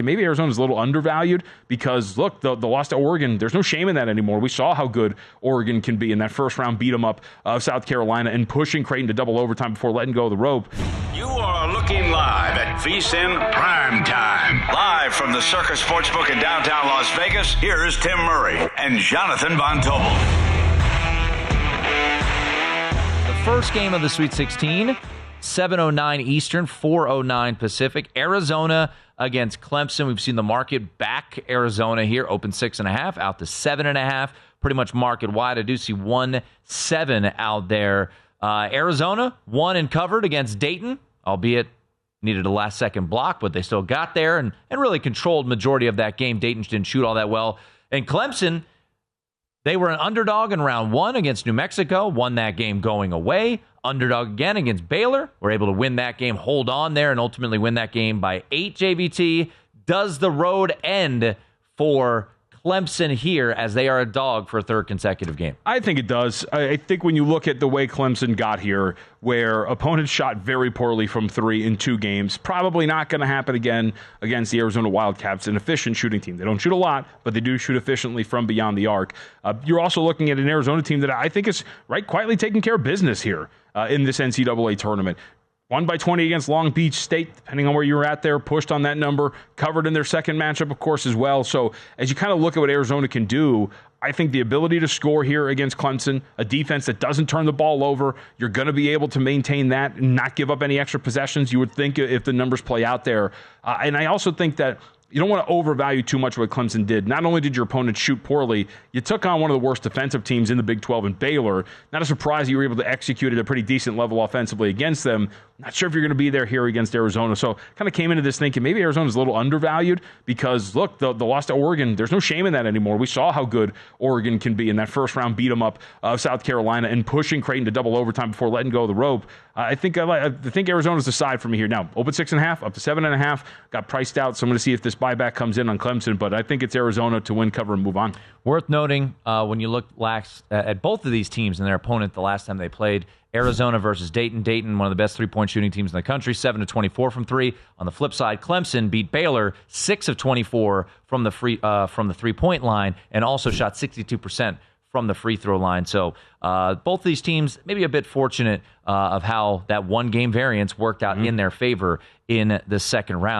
Maybe Arizona's a little undervalued because, look, the loss to Oregon, there's no shame in that anymore. We saw how good Oregon can be in that first round beat 'em up of South Carolina and pushing Creighton to double overtime before letting go of the rope. You are looking live at VSiN Prime Time. Live from the Circus Sportsbook in downtown Las Vegas, here's Tim Murray and Jonathan Von Tobel. The first game of the Sweet 16, 7:09 Eastern, 4:09 Pacific. Arizona against Clemson. We've seen the market back Arizona here, open 6.5, out to 7.5. Pretty much market wide. I do see 1-7 out there. Arizona won and covered against Dayton, albeit needed a last-second block, but they still got there and really controlled majority of that game. Dayton didn't shoot all that well. And Clemson, they were an underdog in round one against New Mexico, won that game going away. Underdog again against Baylor. Were able to win that game, hold on there, and ultimately win that game by 8 JVT. Does the road end for Clemson here as they are a dog for a third consecutive game? I think it does. I think when you look at the way Clemson got here, where opponents shot very poorly from three in 2 games, probably not going to happen again against the Arizona Wildcats, an efficient shooting team. They don't shoot a lot, but they do shoot efficiently from beyond the arc. You're also looking at an Arizona team that I think is quietly taking care of business here in this NCAA tournament. Won by 20 against Long Beach State, depending on where you were at there, pushed on that number, covered in their second matchup, of course, as well. So as you kind of look at what Arizona can do, I think the ability to score here against Clemson, a defense that doesn't turn the ball over, you're going to be able to maintain that and not give up any extra possessions, you would think, if the numbers play out there. And I also think that you don't want to overvalue too much what Clemson did. Not only did your opponent shoot poorly, you took on one of the worst defensive teams in the Big 12 in Baylor. Not a surprise you were able to execute at a pretty decent level offensively against them. Not sure if you're going to be there here against Arizona. So kind of came into this thinking maybe Arizona's a little undervalued because, look, the loss to Oregon, there's no shame in that anymore. We saw how good Oregon can be in that first round beat 'em up of South Carolina and pushing Creighton to double overtime before letting go of the rope. I think Arizona's the side for me here. Now, open 6.5, up to 7.5, got priced out. So I'm going to see if this buyback comes in on Clemson, but I think it's Arizona to win, cover, and move on. Worth noting, when you look at both of these teams and their opponent the last time they played, Arizona versus Dayton. Dayton, one of the best three-point shooting teams in the country, 7 of 24 from three. On the flip side, Clemson beat Baylor 6 of 24 from the three-point line and also shot 62% from the free throw line. So both these teams maybe a bit fortunate of how that one-game variance worked out in their favor in the second round.